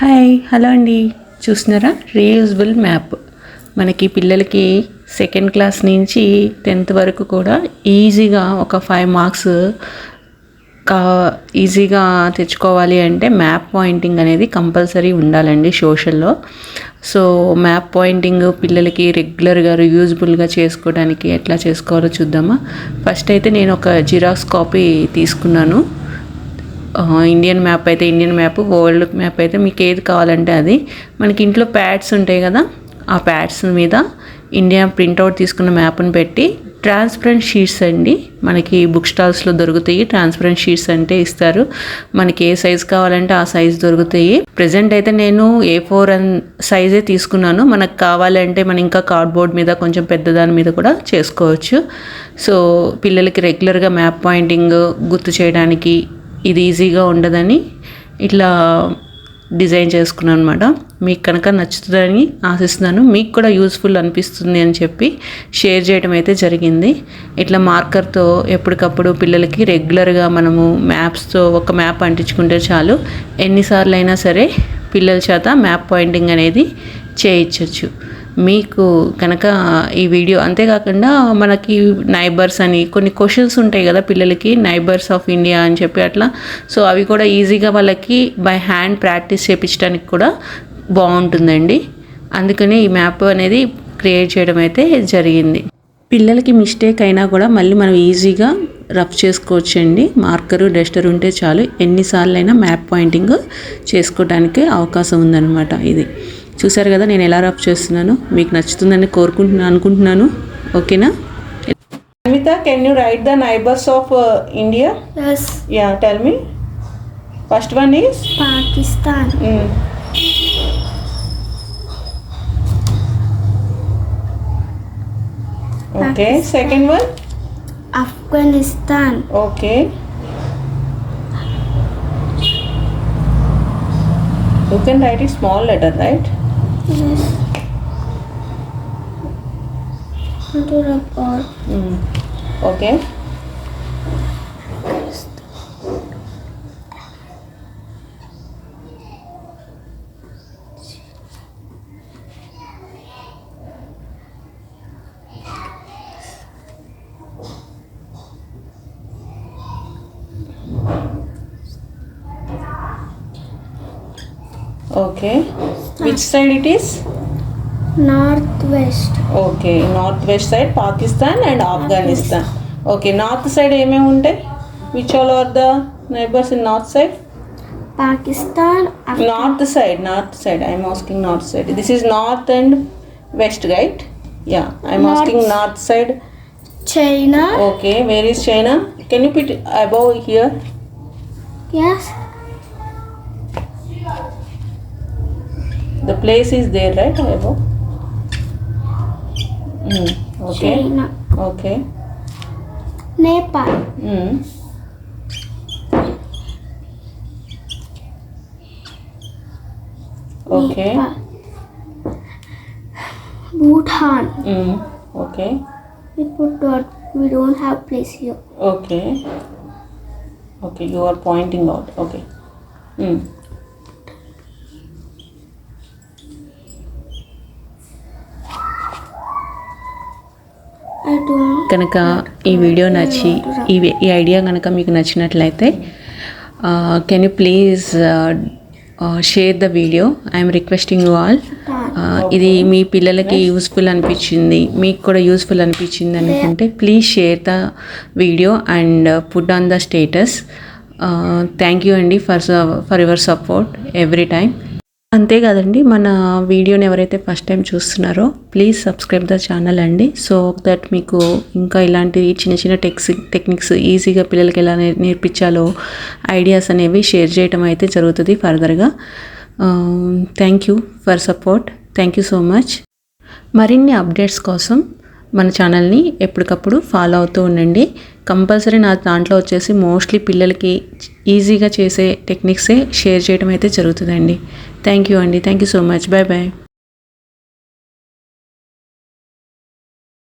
Hi hello అండి, చూస్తున్నారా reusable map. మనకి పిల్లలకి సెకండ్ క్లాస్ నుంచి 10th వరకు కూడా ఈజీగా ఒక 5 మార్క్స్ ఈజీగా తెచ్చుకోవాలి అంటే మ్యాప్ పాయింటింగ్ అనేది కంపల్సరీ ఉండాలండి సోషల్లో. సో మ్యాప్ పాయింటింగ్ పిల్లలకి రెగ్యులర్గా రీయూజబుల్గా చేసుకోవడానికి ఎట్లా చేసుకోవాలో చూద్దామా. ఫస్ట్ అయితే నేను ఒక జిరాక్స్ కాపీ తీసుకున్నాను. ఇండియన్ మ్యాప్ అయితే ఇండియన్ మ్యాప్, వరల్డ్ మ్యాప్ అయితే మీకు ఏది కావాలంటే అది. మనకి ఇంట్లో ప్యాడ్స్ ఉంటాయి కదా, ఆ ప్యాడ్స్ మీద ఇండియా ప్రింట్అవుట్ తీసుకున్న మ్యాప్ని పెట్టి ట్రాన్స్పరెంట్ షీట్స్ అండి, మనకి బుక్ స్టాల్స్లో దొరుకుతాయి. ట్రాన్స్పరెంట్ షీట్స్ అంటే ఇస్తారు, మనకి ఏ సైజ్ కావాలంటే ఆ సైజ్ దొరుకుతాయి. ప్రజెంట్ అయితే నేను A4 సైజే తీసుకున్నాను. మనకు కావాలంటే మనం ఇంకా కార్డ్బోర్డ్ మీద కొంచెం పెద్దదాని మీద కూడా చేసుకోవచ్చు. సో పిల్లలకి రెగ్యులర్గా మ్యాప్ పాయింటింగ్ గుర్తు చేయడానికి ఇది ఈజీగా ఉండదని ఇట్లా డిజైన్ చేసుకున్నాను అనమాట. మీకు కనుక నచ్చుతుందని ఆశిస్తున్నాను. మీకు కూడా యూస్ఫుల్ అనిపిస్తుంది అని చెప్పి షేర్ చేయడం అయితే జరిగింది. ఇట్లా మార్కర్తో ఎప్పటికప్పుడు పిల్లలకి రెగ్యులర్గా మనము మ్యాప్స్తో ఒక మ్యాప్ అంటించుకుంటే చాలు, ఎన్నిసార్లు అయినా సరే పిల్లల చేత మ్యాప్ పాయింటింగ్ అనేది చేయించవచ్చు. మీకు కనుక ఈ వీడియో, అంతేకాకుండా మనకి నైబర్స్ అని కొన్ని క్వశ్చన్స్ ఉంటాయి కదా పిల్లలకి, నైబర్స్ ఆఫ్ ఇండియా అని చెప్పి అట్లా. సో అవి కూడా ఈజీగా వాళ్ళకి బై హ్యాండ్ ప్రాక్టీస్ చేయించడానికి కూడా బాగుంటుందండి. అందుకని ఈ మ్యాప్ అనేది క్రియేట్ చేయడం అయితే జరిగింది. పిల్లలకి మిస్టేక్ అయినా కూడా మళ్ళీ మనం ఈజీగా రఫ్ చేసుకోవచ్చండి. మార్కరు డస్టర్ ఉంటే చాలు, ఎన్నిసార్లు అయినా మ్యాప్ పాయింటింగ్ చేసుకోవడానికి అవకాశం ఉందన్నమాట. ఇది చూసారు కదా నేను ఎలా రఫ్ చేస్తున్నాను, మీకు నచ్చుతుందని అనుకుంటున్నాను. ఓకేనా? Amita, can you write the neighbors of India? Yes. Yeah, tell me. First one is Pakistan. Okay. Second one? Afghanistan. Okay. You can write it small letter, right? Yes. To report. Okay. Okay. Which side it is? Northwest. Okay. Northwest side Pakistan and Afghanistan. Okay. North side ఏమేమి ఉంటాయి? Which all are the neighbors in north side? Pakistan. North side. I am asking north side. This is north and west, right? Yeah. I am asking north side. China. Okay. Where is China? Can you put above here? Yes. The place is there, right? Above. Okay. China. Okay. Nepal. Okay. Nepal. Bhutan. Okay. We put dot. We don't have place here. Okay. Okay. You are pointing out. Okay. కనుక ఈ video నచ్చి ఈ idea కనుక మీకు నచ్చినట్లయితే can you please share the video. I'm requesting you all. ఇది మీ పిల్లలకి useful అనిపించింది, మీకు కూడా యూస్ఫుల్ అనిపించింది అనుకుంటే please share the video and put on the status. Thank you అండి for your support every time. అంతేకాదండి, మన వీడియోని ఎవరైతే ఫస్ట్ టైం చూస్తున్నారో ప్లీజ్ సబ్స్క్రైబ్ ద ఛానల్ అండి. సో దట్ మీకు ఇంకా ఇలాంటి చిన్న చిన్న టెక్నిక్స్ ఈజీగా పిల్లలకి ఎలా నేర్పించాలో ఐడియాస్ అనేవి షేర్ చేయడం అయితే జరుగుతుంది ఫర్దర్గా. Thank you for support. Thank you so much. మరిన్ని అప్డేట్స్ కోసం మన ఛానల్ని ఎప్పటికప్పుడు ఫాలో అవుతూ ఉండండి. కంపల్సరీ నా దాంట్లో వచ్చేసి మోస్ట్లీ పిల్లలకి ఈజీగా చేసే టెక్నిక్సే షేర్ చేయడం అయితే జరుగుతుందండి. థ్యాంక్ యూ అండి. Thank you so much. Bye bye.